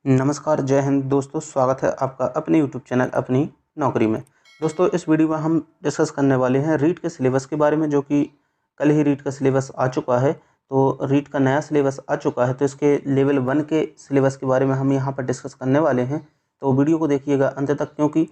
नमस्कार, जय हिंद दोस्तों। स्वागत है आपका अपने यूट्यूब चैनल अपनी नौकरी में। दोस्तों, इस वीडियो में हम डिस्कस करने वाले हैं रीट के सिलेबस के बारे में, जो कि कल ही रीट का सिलेबस आ चुका है। तो रीट का नया सिलेबस आ चुका है, तो इसके लेवल 1 के सिलेबस के बारे में हम यहाँ पर डिस्कस करने वाले हैं। तो वीडियो को देखिएगा अंत तक, क्योंकि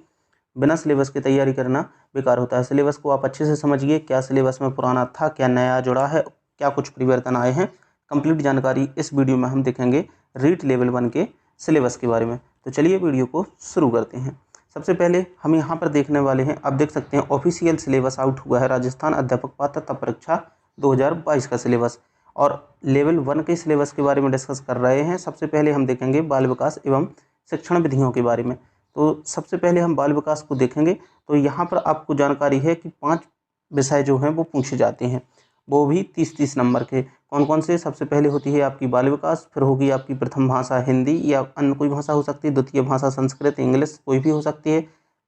बिना सिलेबस की तैयारी करना बेकार होता है। सिलेबस को आप अच्छे से समझिए, क्या सिलेबस में पुराना था, क्या नया जुड़ा है, क्या कुछ परिवर्तन आए हैं। कंप्लीट जानकारी इस वीडियो में हम देखेंगे रीट लेवल 1 के सिलेबस के बारे में। तो चलिए वीडियो को शुरू करते हैं। सबसे पहले हम यहाँ पर देखने वाले हैं, आप देख सकते हैं ऑफिशियल सिलेबस आउट हुआ है, राजस्थान अध्यापक पात्रता परीक्षा 2022 का सिलेबस। और लेवल 1 के सिलेबस के बारे में डिस्कस कर रहे हैं। सबसे पहले हम देखेंगे बाल विकास एवं शिक्षण विधियों के बारे में। तो सबसे पहले हम बाल विकास को देखेंगे। तो यहाँ पर आपको जानकारी है कि 5 विषय जो हैं वो पूछे जाते हैं, वो भी 30-30 नंबर के। कौन कौन से? सबसे पहले होती है आपकी बाल विकास, फिर होगी आपकी प्रथम भाषा हिंदी या अन्य कोई भाषा हो सकती है, द्वितीय भाषा संस्कृत, इंग्लिश कोई भी हो सकती है,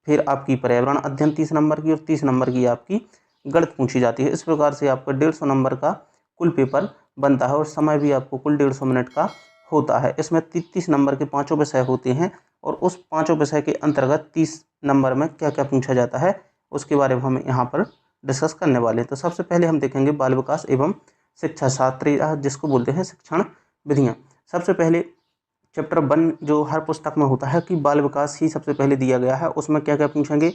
फिर आपकी पर्यावरण अध्ययन 30 नंबर की, और 30 नंबर की आपकी गणित पूछी जाती है। इस प्रकार से आपका 150 नंबर का कुल पेपर बनता है, और समय भी आपको कुल 150 मिनट का होता है। इसमें 30 नंबर के 5 विषय होते हैं, और उस 5 विषय के अंतर्गत 30 नंबर में क्या क्या पूछा जाता है उसके बारे में हम यहाँ पर डिस्कस करने वाले हैं। तो सबसे पहले हम देखेंगे बाल विकास एवं शिक्षा शास्त्र, जिसको बोलते हैं शिक्षण विधियाँ। सबसे पहले चैप्टर 1 जो हर पुस्तक में होता है कि बाल विकास ही सबसे पहले दिया गया है। उसमें क्या क्या पूछेंगे?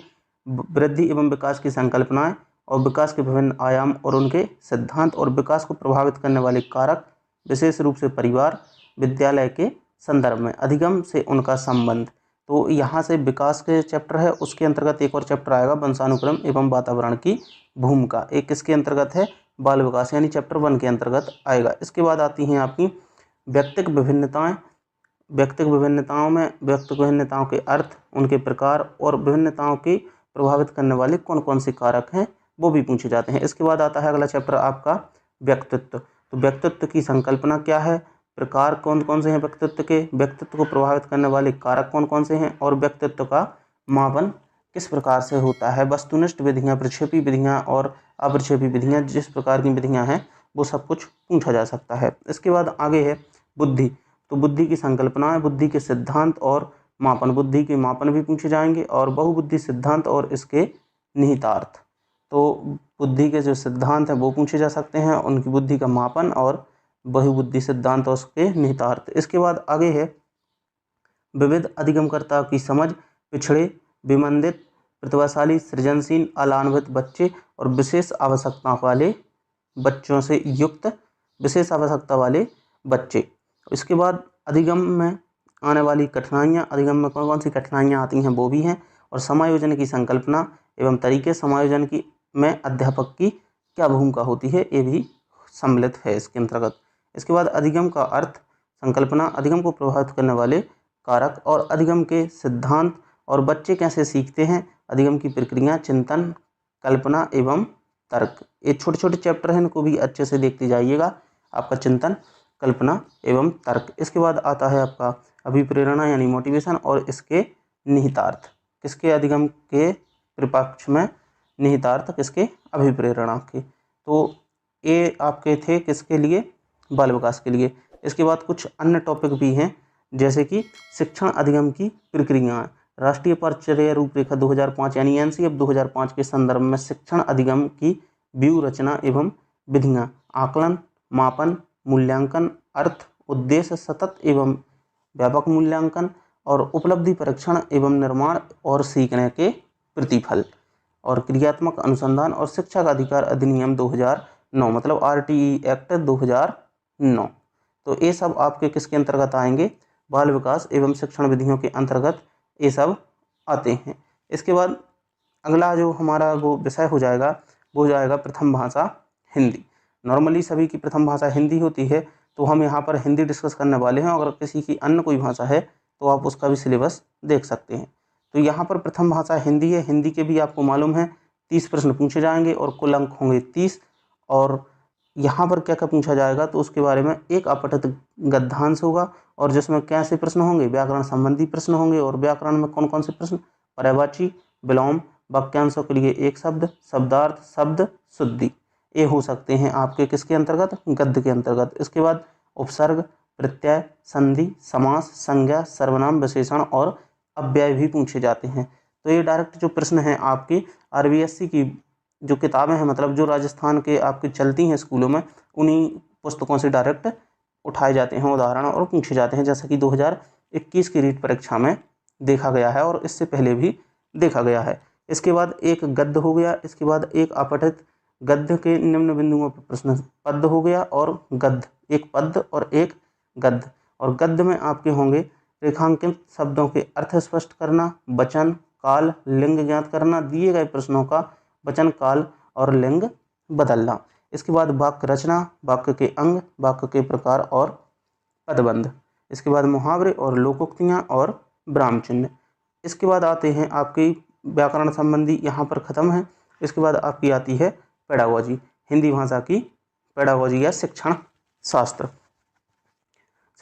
वृद्धि एवं विकास की संकल्पनाएं, और विकास के विभिन्न आयाम और उनके सिद्धांत, और विकास को प्रभावित करने वाले कारक, विशेष रूप से परिवार, विद्यालय के संदर्भ में अधिगम से उनका संबंध। तो यहाँ से विकास के चैप्टर है, उसके अंतर्गत एक और चैप्टर आएगा वंशानुक्रम एवं वातावरण की भूमिका। एक किसके अंतर्गत है? बाल विकास, यानी चैप्टर 1 के अंतर्गत आएगा। इसके बाद आती हैं आपकी व्यक्तिक विभिन्नताएं। व्यक्तिक विभिन्नताओं के अर्थ, उनके प्रकार, और विभिन्नताओं की प्रभावित करने वाले कौन कौन से कारक हैं वो भी पूछे जाते हैं। इसके बाद आता है अगला चैप्टर आपका व्यक्तित्व। तो व्यक्तित्व की संकल्पना क्या है, प्रकार कौन कौन से हैं व्यक्तित्व के, व्यक्तित्व को प्रभावित करने वाले कारक कौन कौन से हैं, और व्यक्तित्व का मापन किस प्रकार से होता है। वस्तुनिष्ठ विधियाँ, प्रक्षेपी विधियाँ और अप्रक्षेपी विधियाँ, जिस प्रकार की विधियाँ हैं वो सब कुछ पूछा जा सकता है। इसके बाद आगे है बुद्धि। तो बुद्धि की संकल्पना है, बुद्धि के सिद्धांत और मापन, बुद्धि के मापन भी पूछे जाएंगे, और बहुबुद्धि सिद्धांत और इसके निहितार्थ। तो बुद्धि के जो सिद्धांत हैं वो पूछे जा सकते हैं, उनकी बुद्धि का मापन और बहुबुद्धि सिद्धांत और उसके निहितार्थ। इसके बाद आगे है विविध अधिगमकर्ता की समझ, पिछड़े, विमंदित, प्रतिभाशाली, सृजनशील, अलान्वित बच्चे और विशेष आवश्यकता वाले बच्चों से युक्त विशेष आवश्यकता वाले बच्चे। इसके बाद अधिगम में आने वाली कठिनाइयाँ, अधिगम में कौन कौन सी कठिनाइयाँ आती हैं वो भी हैं, और समायोजन की संकल्पना एवं तरीके, समायोजन की में अध्यापक की क्या भूमिका होती है, ये भी सम्मिलित है इसके अंतर्गत। इसके बाद अधिगम का अर्थ, संकल्पना, अधिगम को प्रभावित करने वाले कारक और अधिगम के सिद्धांत, और बच्चे कैसे सीखते हैं, अधिगम की प्रक्रिया, चिंतन, कल्पना एवं तर्क। ये छोटे छोटे चैप्टर हैं, इनको भी अच्छे से देखते जाइएगा, आपका चिंतन, कल्पना एवं तर्क। इसके बाद आता है आपका अभिप्रेरणा यानी मोटिवेशन, और इसके निहितार्थ। किसके? अधिगम के परिपक्ष में निहितार्थ किसके? अभिप्रेरणा के। तो ये आपके थे किसके लिए? बाल विकास के लिए। इसके बाद कुछ अन्य टॉपिक भी हैं, जैसे कि शिक्षण अधिगम की प्रक्रियाएं। राष्ट्रीय परिचर्या रूपरेखा 2005 यानी एनसीएफ 2005 के संदर्भ में शिक्षण अधिगम की व्यूह रचना एवं विधियाँ, आकलन, मापन, मूल्यांकन, अर्थ, उद्देश्य, सतत एवं व्यापक मूल्यांकन, और उपलब्धि परीक्षण एवं निर्माण, और सीखने के प्रतिफल, और क्रियात्मक अनुसंधान, और शिक्षा का अधिकार अधिनियम 2009 मतलब RTE एक्ट 2009। तो ये सब आपके किसके अंतर्गत आएंगे? बाल विकास एवं शिक्षण विधियों के अंतर्गत ये सब आते हैं। इसके बाद अगला जो हमारा वो विषय हो जाएगा वो जाएगा प्रथम भाषा हिंदी। नॉर्मली सभी की प्रथम भाषा हिंदी होती है, तो हम यहाँ पर हिंदी डिस्कस करने वाले हैं। अगर किसी की अन्य कोई भाषा है तो आप उसका भी सिलेबस देख सकते हैं। तो यहाँ पर प्रथम भाषा हिंदी है। हिंदी के भी आपको मालूम है 30 प्रश्न पूछे जाएंगे, और कुल अंक होंगे 30। और यहाँ पर क्या क्या पूछा जाएगा तो उसके बारे में एक अपठित गद्यांश होगा, और जिसमें कैसे प्रश्न होंगे? व्याकरण संबंधी प्रश्न होंगे। और व्याकरण में कौन कौन से प्रश्न? पर्यायवाची, विलोम, वाक्यांशों के लिए एक शब्द, शब्दार्थ, शब्द शुद्धि, ये हो सकते हैं आपके किसके अंतर्गत? गद्य के अंतर्गत। इसके बाद उपसर्ग, प्रत्यय, संधि, समास, संज्ञा, सर्वनाम, विशेषण और अव्यय भी पूछे जाते हैं। तो ये डायरेक्ट जो प्रश्न हैं आपके आरबीएससी की जो किताबें हैं, मतलब जो राजस्थान के आपकी चलती हैं स्कूलों में, उन्हीं पुस्तकों से डायरेक्ट उठाए जाते हैं उदाहरण और पूछे जाते हैं, जैसा कि 2021 की रीट परीक्षा में देखा गया है और इससे पहले भी देखा गया है। इसके बाद एक गद्य हो गया, इसके बाद एक अपठित गद्य के निम्न बिंदुओं पर प्रश्न पद्य हो गया और गद्य, एक पद्य और एक गद्य। और गद्य में आपके होंगे रेखांकित शब्दों के अर्थ स्पष्ट करना, वचन, काल, लिंग ज्ञात करना, दिए गए प्रश्नों का वचन, काल और लिंग बदलना। इसके बाद वाक्य रचना, वाक्य के अंग, वाक्य के प्रकार और पदबंध। इसके बाद मुहावरे और लोकोक्तियाँ और ब्राह्म चिन्ह। इसके बाद आते हैं आपकी व्याकरण संबंधी, यहाँ पर ख़त्म है। इसके बाद आपकी आती है पेडागोजी, हिंदी भाषा की पेडागोजी या शिक्षण शास्त्र।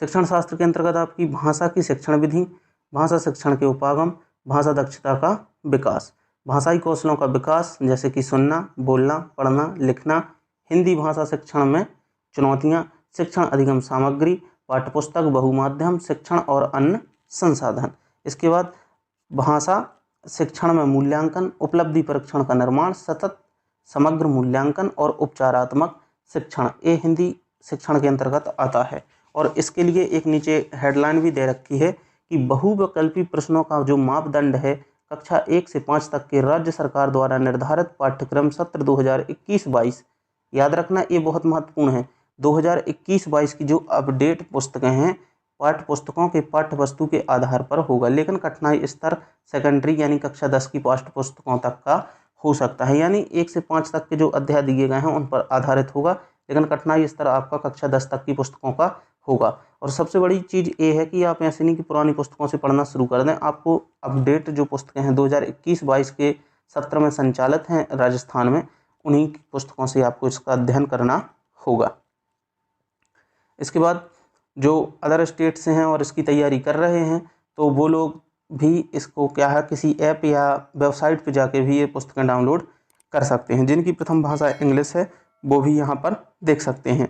शिक्षण शास्त्र के अंतर्गत आपकी भाषा की शिक्षण विधि, भाषा शिक्षण के उपागम, भाषा दक्षता का विकास, भाषाई कौशलों का विकास जैसे कि सुनना, बोलना, पढ़ना, लिखना, हिंदी भाषा शिक्षण में चुनौतियाँ, शिक्षण अधिगम सामग्री, पाठ्यपुस्तक, बहुमाध्यम शिक्षण और अन्य संसाधन। इसके बाद भाषा शिक्षण में मूल्यांकन, उपलब्धि परीक्षण का निर्माण, सतत समग्र मूल्यांकन और उपचारात्मक शिक्षण, ये हिंदी शिक्षण के अंतर्गत आता है। और इसके लिए एक नीचे हेडलाइन भी दे रखी है कि बहुविकल्पी प्रश्नों का जो मापदंड है कक्षा 1 से 5 तक के राज्य सरकार द्वारा निर्धारित पाठ्यक्रम सत्र 2021-22, याद रखना ये बहुत महत्वपूर्ण है। 2021-22 की जो अपडेट पुस्तकें हैं पाठ्य पुस्तकों के पाठ्य वस्तु के आधार पर होगा, लेकिन कठिनाई स्तर सेकेंडरी यानी कक्षा 10 की पाठ्य पुस्तकों तक का हो सकता है, यानी 1 से 5 तक के जो अध्याय दिए गए हैं उन पर आधारित होगा, लेकिन कठिनाई स्तर आपका कक्षा 10 तक की पुस्तकों का होगा। और सबसे बड़ी चीज़ ये है कि आप ऐसे नहीं कि पुरानी पुस्तकों से पढ़ना शुरू कर दें, आपको अपडेट जो पुस्तकें हैं 2021-22 के सत्र में संचालित हैं राजस्थान में, उन्हीं की पुस्तकों से आपको इसका अध्ययन करना होगा। इसके बाद जो अदर स्टेट से हैं और इसकी तैयारी कर रहे हैं तो वो लोग भी इसको क्या है किसी ऐप या वेबसाइट पर जाके भी ये पुस्तकें डाउनलोड कर सकते हैं। जिनकी प्रथम भाषा इंग्लिश है वो भी यहाँ पर देख सकते हैं,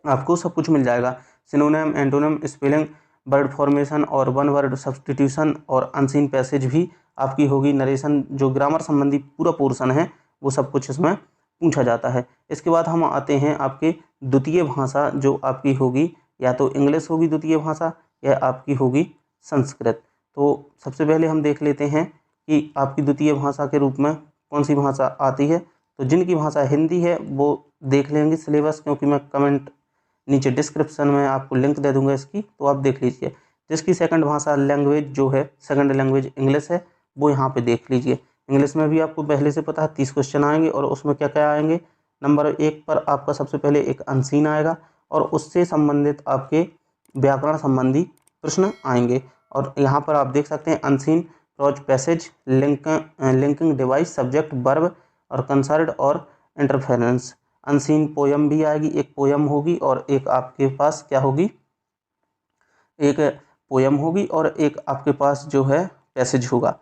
आपको सब कुछ मिल जाएगा। Synonym, antonym, spelling, word formation और वन वर्ड सब्सटीट्यूशन और अनसीन पैसेज भी आपकी होगी। नरेशन जो ग्रामर संबंधी पूरा पोर्शन है वो सब कुछ इसमें पूछा जाता है। इसके बाद हम आते हैं आपके द्वितीय भाषा जो आपकी होगी, या तो इंग्लिश होगी द्वितीय भाषा या आपकी होगी संस्कृत। तो सबसे पहले हम देख लेते हैं कि आपकी द्वितीय भाषा के रूप में कौन सी भाषा आती है। तो जिनकी भाषा हिंदी है वो देख लेंगे सिलेबस, क्योंकि मैं कमेंट नीचे डिस्क्रिप्शन में आपको लिंक दे दूंगा इसकी, तो आप देख लीजिए। जिसकी सेकंड भाषा लैंग्वेज जो है सेकंड लैंग्वेज इंग्लिश है वो यहाँ पे देख लीजिए। इंग्लिश में भी आपको पहले से पता है 30 क्वेश्चन आएंगे और उसमें क्या क्या आएंगे। नंबर 1 पर आपका सबसे पहले एक अनसीन आएगा और उससे संबंधित आपके व्याकरण संबंधी प्रश्न आएंगे। और यहाँ पर आप देख सकते हैं unseen, prose passage, linking device, subject, verb और कंसर्ट और इंटरफेरेंस। अनसीन पोयम भी आएगी, एक पोयम होगी और एक आपके पास क्या होगी, एक पोयम होगी और एक आपके पास जो है पैसेज होगा।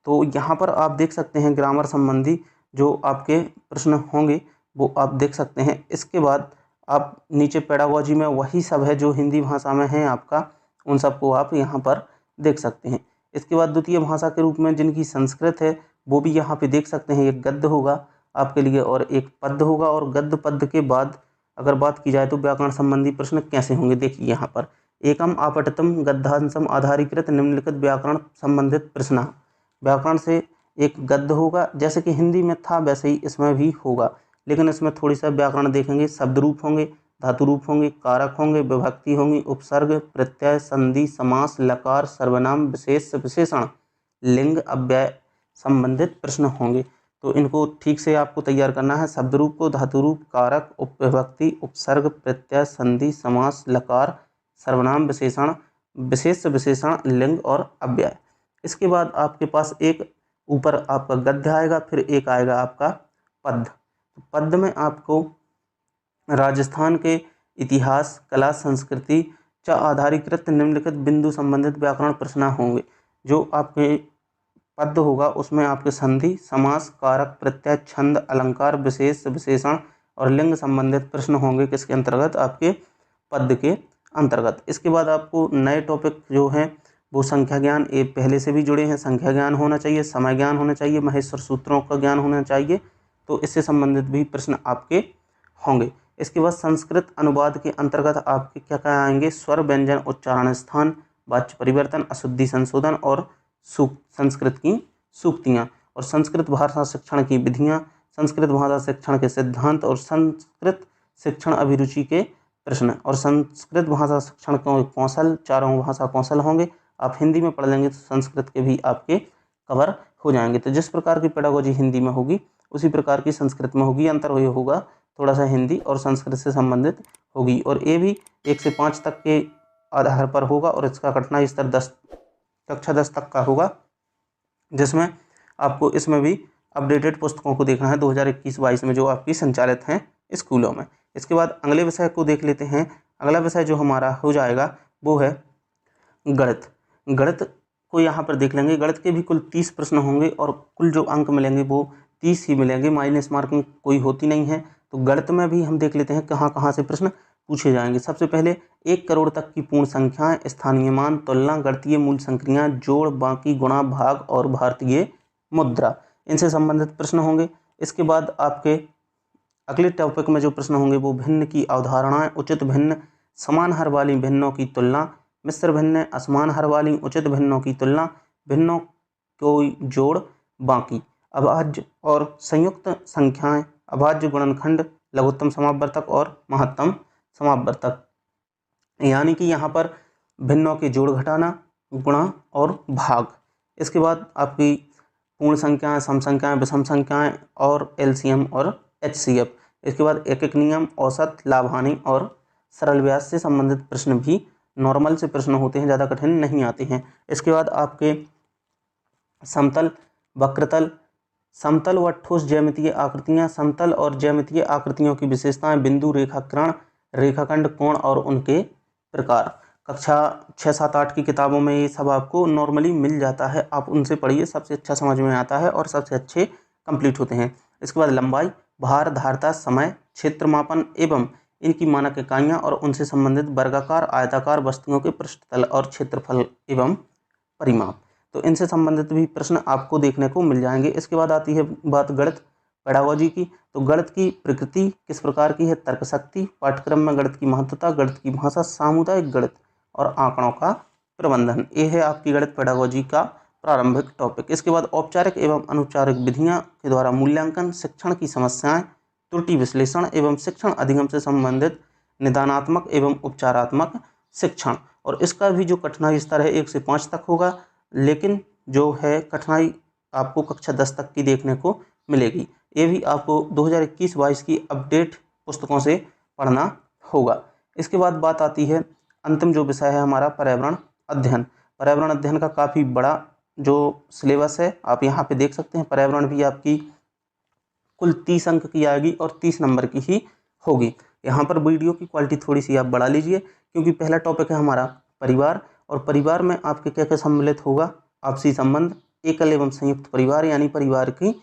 तो यहाँ पर आप देख सकते हैं ग्रामर संबंधी जो आपके प्रश्न होंगे वो आप देख सकते हैं। इसके बाद आप नीचे पेडागोजी में वही सब है जो हिंदी भाषा में है आपका, उन सबको आप यहाँ पर देख सकते हैं। इसके बाद द्वितीय भाषा के रूप में जिनकी संस्कृत है वो भी यहाँ पे देख सकते हैं। एक गद्य होगा आपके लिए और एक पद्य होगा, और गद्य पद्य के बाद अगर बात की जाए तो व्याकरण संबंधी प्रश्न कैसे होंगे, देखिए यहाँ पर एकम आपठितम गद्यांशम आधारीकृत निम्नलिखित व्याकरण संबंधित प्रश्न। व्याकरण से एक गद्य होगा, जैसे कि हिंदी में था वैसे ही इसमें भी होगा, लेकिन इसमें थोड़ी सा व्याकरण देखेंगे। शब्द रूप होंगे, धातु रूप होंगे, कारक होंगे, विभक्ति होंगी, उपसर्ग, प्रत्यय, संधि, समास, लकार, सर्वनाम, विशेष, विशेषण, लिंग, अव्यय संबंधित प्रश्न होंगे। तो इनको ठीक से आपको तैयार करना है। शब्द रूप को धातु रूप, कारक, उपविभक्ति, उपसर्ग, प्रत्यय, संधि, समास, लकार, सर्वनाम, विशेषण, विशेष, विशेषण, लिंग और अव्यय। इसके बाद आपके पास एक ऊपर आपका गद्य आएगा, फिर एक आएगा आपका पद्य। पद्य में आपको राजस्थान के इतिहास, कला, संस्कृति च आधारीकृत निम्नलिखित बिंदु संबंधित व्याकरण प्रश्न होंगे। जो आपके पद्य होगा उसमें आपके संधि, समास, कारक, प्रत्यय, छंद, अलंकार, विशेष, विशेषण और लिंग संबंधित प्रश्न होंगे। किसके अंतर्गत, आपके पद्य के अंतर्गत। इसके बाद आपको नए टॉपिक जो हैं वो संख्या ज्ञान, ये पहले से भी जुड़े हैं, संख्या ज्ञान होना चाहिए, समय ज्ञान होना चाहिए, महेश्वर सूत्रों का ज्ञान होना चाहिए, तो इससे संबंधित भी प्रश्न आपके होंगे। इसके बाद संस्कृत अनुवाद के अंतर्गत आपके क्या क्या आएंगे, स्वर व्यंजन उच्चारण स्थान, वाच्य परिवर्तन, अशुद्धि संशोधन और संस्कृत की सूक्तियाँ, और संस्कृत भाषा शिक्षण की विधियाँ, संस्कृत भाषा शिक्षण के सिद्धांत और संस्कृत शिक्षण अभिरुचि के प्रश्न, और संस्कृत भाषा शिक्षण के कौशल, चारों भाषा कौशल होंगे। आप हिंदी में पढ़ लेंगे तो संस्कृत के भी आपके कवर हो जाएंगे। तो जिस प्रकार की पेडागोजी हिंदी में होगी उसी प्रकार की संस्कृत में होगी। अंतर ये होगा थोड़ा सा हिंदी और संस्कृत से संबंधित होगी, और ये भी 1 से 5 तक के आधार पर होगा, और इसका कठिनाई स्तर कक्षा 10 तक का होगा, जिसमें आपको इसमें भी अपडेटेड पुस्तकों को देखना है 2021-22 में जो आपकी संचालित हैं स्कूलों में। इसके बाद अगले विषय को देख लेते हैं। अगला विषय जो हमारा हो जाएगा वो है गणित। गणित को यहाँ पर देख लेंगे। गणित के भी कुल 30 प्रश्न होंगे और कुल जो अंक मिलेंगे वो 30 ही मिलेंगे, माइनस मार्किंग कोई होती नहीं है। तो गणित में भी हम देख लेते हैं कहाँ कहाँ से प्रश्न पूछे जाएंगे। सबसे पहले 1 करोड़ तक की पूर्ण संख्याएं, स्थानीय मान, तुलना, गणितीय मूल संक्रियाएं, जोड़, बाकी, गुणा, भाग और भारतीय मुद्रा, इनसे संबंधित प्रश्न होंगे। इसके बाद आपके अगले टॉपिक में जो प्रश्न होंगे वो भिन्न की अवधारणाएं, उचित भिन्न, समान हर वाली भिन्नों की तुलना, मिश्र भिन्न, असमान हर वाली उचित भिन्नों की तुलना, भिन्नों को जोड़, बाकी, अभाज्य और संयुक्त संख्याएं, अभाज्य गुणनखंड, लघुत्तम समापवर्तक और महत्तम समापवर्तक, यानी कि यहाँ पर भिन्नों के जोड़ घटाना, गुणा और भाग। इसके बाद आपकी पूर्ण संख्याएं, सम संख्याएं, विषम संख्याएं और एलसीएम और एचसीएफ। इसके बाद एक एक नियम, औसत, लाभ हानि और सरल व्यास से संबंधित प्रश्न भी नॉर्मल से प्रश्न होते हैं, ज़्यादा कठिन नहीं आते हैं। इसके बाद आपके समतल, वक्रतल, समतल व ठोस ज्यामितीय आकृतियां, समतल और ज्यामितीय आकृतियों की विशेषताएं, बिंदु, रेखाकरण, रेखाखंड, कोण और उनके प्रकार। कक्षा 6, 7, 8 की किताबों में ये सब आपको नॉर्मली मिल जाता है, आप उनसे पढ़िए, सबसे अच्छा समझ में आता है और सबसे अच्छे कंप्लीट होते हैं। इसके बाद लंबाई, भार, धारता, समय, क्षेत्र मापन एवं इनकी मानक इकाइयाँ और उनसे संबंधित वर्गाकार, आयताकार वस्तुओं के पृष्ठतल और क्षेत्रफल एवं परिमाप, तो इनसे संबंधित भी प्रश्न आपको देखने को मिल जाएंगे। इसके बाद आती है बात गणित पेडागोजी की। तो गणित की प्रकृति किस प्रकार की है, तर्क शक्ति, पाठ्यक्रम में गणित की महत्वता, गणित की भाषा, सामुदायिक गणित और आंकड़ों का प्रबंधन, ये है आपकी गणित पेडागोजी का प्रारंभिक टॉपिक। इसके बाद औपचारिक एवं अनौपचारिक विधियां के द्वारा मूल्यांकन, शिक्षण की समस्याएं, त्रुटि विश्लेषण एवं शिक्षण अधिगम से संबंधित निदानात्मक एवं उपचारात्मक शिक्षण, और इसका भी जो कठिनाई स्तर है 1 से 5 तक होगा, लेकिन जो है कठिनाई आपको कक्षा 10 तक की देखने को मिलेगी। ये भी आपको 2021-22 की अपडेट पुस्तकों से पढ़ना होगा। इसके बाद बात आती है अंतिम जो विषय है हमारा पर्यावरण अध्ययन। पर्यावरण अध्ययन का काफ़ी बड़ा जो सिलेबस है आप यहाँ पे देख सकते हैं। पर्यावरण भी आपकी कुल 30 अंक की आएगी और 30 नंबर की ही होगी। यहाँ पर वीडियो की क्वालिटी थोड़ी सी आप बढ़ा लीजिए, क्योंकि पहला टॉपिक है हमारा परिवार, और परिवार में आपके क्या क्या सम्मिलित होगा, आपसी संबंध, एकल एवं संयुक्त परिवार, यानी परिवार की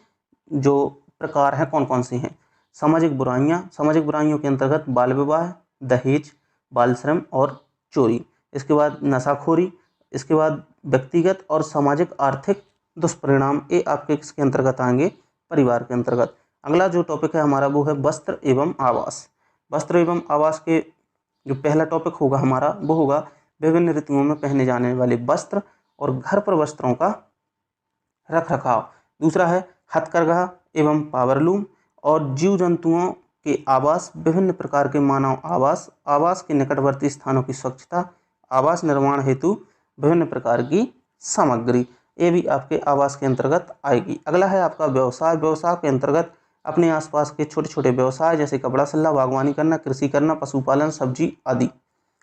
जो प्रकार हैं कौन कौन से हैं, सामाजिक बुराइयाँ, सामाजिक बुराइयों के अंतर्गत बाल विवाह, दहेज, बाल श्रम और चोरी। इसके बाद नशाखोरी, इसके बाद व्यक्तिगत और सामाजिक आर्थिक दुष्परिणाम, ये आपके किसके अंतर्गत आएंगे, परिवार के अंतर्गत। अगला जो टॉपिक है हमारा वो है वस्त्र एवं आवास। वस्त्र एवं आवास के जो पहला टॉपिक होगा हमारा वो होगा विभिन्न ऋतुओं में पहने जाने वाले वस्त्र और घर पर वस्त्रों का रख रखाव। दूसरा है हथकरघा एवं पावरलूम और जीव जंतुओं के आवास, विभिन्न प्रकार के मानव आवास, आवास के निकटवर्ती स्थानों की स्वच्छता, आवास निर्माण हेतु विभिन्न प्रकार की सामग्री, ये भी आपके आवास के अंतर्गत आएगी। अगला है आपका व्यवसाय। व्यवसाय के अंतर्गत अपने आसपास के छोटे छोटे व्यवसाय जैसे कपड़ा सल्ला, बागवानी करना, कृषि करना, पशुपालन, सब्जी आदि।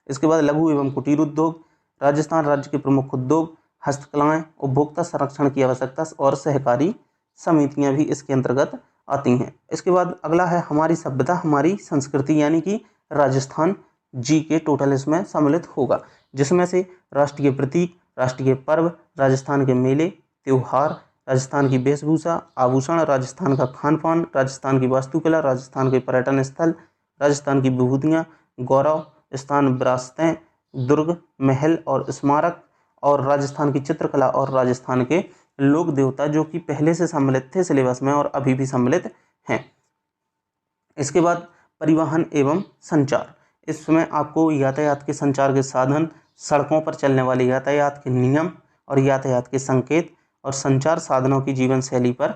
इसके बाद लघु एवं कुटीर उद्योग, राजस्थान राज्य के प्रमुख उद्योग, हस्तकलाएं, उपभोक्ता संरक्षण की आवश्यकता और सहकारी समितियां भी इसके अंतर्गत आती हैं। इसके बाद अगला है हमारी सभ्यता हमारी संस्कृति, यानी कि राजस्थान जी के टोटल इसमें सम्मिलित होगा, जिसमें से राष्ट्रीय प्रतीक, राष्ट्रीय पर्व, राजस्थान के मेले त्योहार, राजस्थान की वेशभूषा आभूषण, राजस्थान का खान पान, राजस्थान की वास्तुकला, राजस्थान के पर्यटन स्थल, राजस्थान की विभूतियाँ, गौरव स्थान विरासतें, दुर्ग, महल और स्मारक, और राजस्थान की चित्रकला और राजस्थान के लोक देवता जो कि पहले से सम्मिलित थे सिलेबस में और अभी भी सम्मिलित हैं। इसके बाद परिवहन एवं संचार, इसमें आपको यातायात के संचार के साधन, सड़कों पर चलने वाले यातायात के नियम और यातायात के संकेत और संचार साधनों की जीवन शैली पर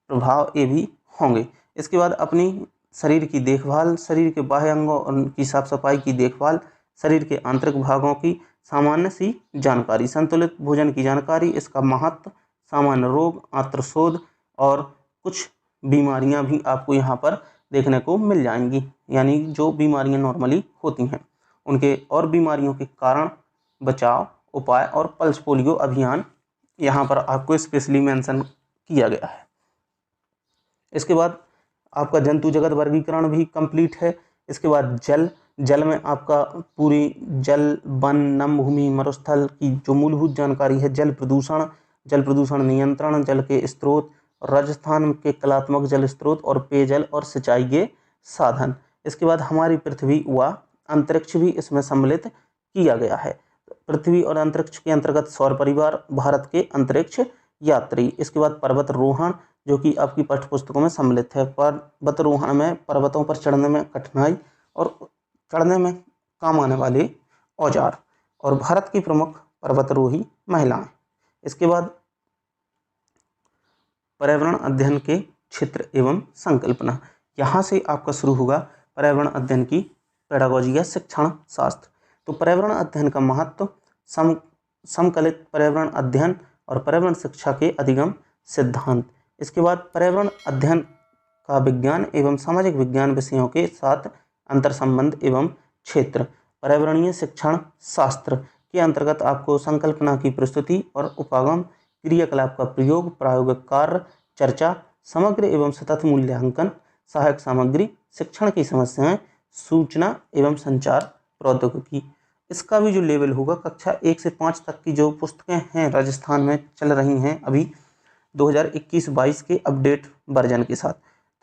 प्रभाव ये भी होंगे। इसके बाद अपनी शरीर की देखभाल, शरीर के बाह्य अंगों की साफ सफाई की देखभाल, शरीर के आंतरिक भागों की सामान्य सी जानकारी, संतुलित भोजन की जानकारी, इसका महत्व, सामान्य रोग, आंत्रशोध और कुछ बीमारियां भी आपको यहाँ पर देखने को मिल जाएंगी, यानी जो बीमारियां नॉर्मली होती हैं उनके, और बीमारियों के कारण, बचाव, उपाय और पल्स पोलियो अभियान यहाँ पर आपको स्पेशली मेंशन किया गया है। इसके बाद आपका जंतु जगत वर्गीकरण भी कंप्लीट है। इसके बाद जल में आपका पूरी जल, वन, नम भूमि, मरुस्थल की जो मूलभूत जानकारी है, जल प्रदूषण नियंत्रण, जल के स्रोत, राजस्थान के कलात्मक जल स्रोत और पेयजल और सिंचाई के साधन। इसके बाद हमारी पृथ्वी व अंतरिक्ष भी इसमें सम्मिलित किया गया है। पृथ्वी और अंतरिक्ष के अंतर्गत सौर परिवार, भारत के अंतरिक्ष यात्री। इसके बाद पर्वतारोहण जो कि आपकी पाठ्य पुस्तकों में सम्मिलित है। पर्वतारोहण में पर्वतों पर चढ़ने में कठिनाई और चढ़ने में काम आने वाले औजार, और भारत की प्रमुख पर्वतारोही महिलाएं। इसके बाद पर्यावरण अध्ययन के क्षेत्र एवं संकल्पना, यहाँ से आपका शुरू होगा पर्यावरण अध्ययन की पेडागोजी या शिक्षण शास्त्र। तो पर्यावरण अध्ययन का महत्व, समकालिक पर्यावरण अध्ययन और पर्यावरण शिक्षा के अधिगम सिद्धांत। इसके बाद पर्यावरण अध्ययन का विज्ञान एवं सामाजिक विज्ञान विषयों के साथ अंतर संबंध एवं क्षेत्र। पर्यावरणीय शिक्षण शास्त्र के अंतर्गत आपको संकल्पना की प्रस्तुति और उपागम, क्रियाकलाप का प्रयोग, प्रायोगिक कार्य, चर्चा, समग्र एवं सतत मूल्यांकन, सहायक सामग्री, शिक्षण की समस्याएं, सूचना एवं संचार प्रौद्योगिकी। इसका भी जो लेवल होगा कक्षा 1 से 5 तक की जो पुस्तकें हैं राजस्थान में चल रही हैं अभी 2021-22 के अपडेट वर्जन के साथ,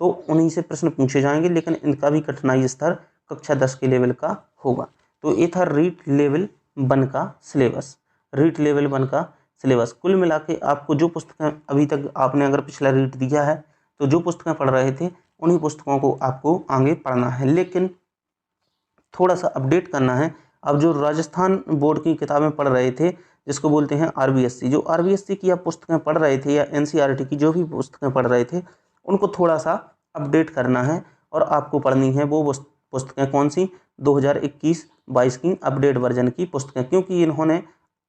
तो उन्हीं से प्रश्न पूछे जाएंगे, लेकिन इनका भी कठिनाई स्तर कक्षा 10 के लेवल का होगा। तो ये था रीट लेवल 1 का सिलेबस। रीट लेवल 1 का सिलेबस कुल मिला के आपको जो पुस्तकें अभी तक आपने अगर पिछला रीट दिया है तो जो पुस्तकें पढ़ रहे थे उन्हीं पुस्तकों को आपको आगे पढ़ना है, लेकिन थोड़ा सा अपडेट करना है। अब जो राजस्थान बोर्ड की किताबें पढ़ रहे थे जिसको बोलते हैं आरबीएससी, जो आरबीएससी की आप पुस्तकें पढ़ रहे थे या एनसीईआरटी की जो भी पुस्तकें पढ़ रहे थे उनको थोड़ा सा अपडेट करना है, और आपको पढ़नी है वो पुस्तकें कौन सी, 2021-22 की अपडेट वर्जन की पुस्तकें, क्योंकि इन्होंने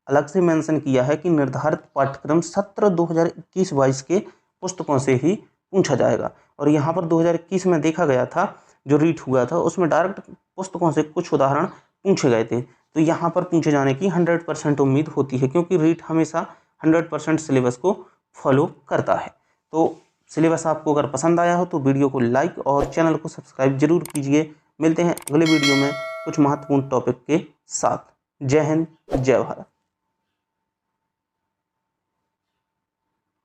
अलग से मेंशन किया है कि निर्धारित पाठ्यक्रम सत्र 2021-22 के पुस्तकों से ही पूछा जाएगा। और यहाँ पर 2021 में देखा गया था जो रीट हुआ था उसमें डायरेक्ट पुस्तकों से कुछ उदाहरण पूछे गए थे, तो यहाँ पर पूछे जाने की 100% उम्मीद होती है, क्योंकि रीट हमेशा 100% सिलेबस को फॉलो करता है। तो सिलेबस आपको अगर पसंद आया हो तो वीडियो को लाइक और चैनल को सब्सक्राइब जरूर कीजिए। मिलते हैं अगले वीडियो में कुछ महत्वपूर्ण टॉपिक के साथ। जय हिंद, जय भारत।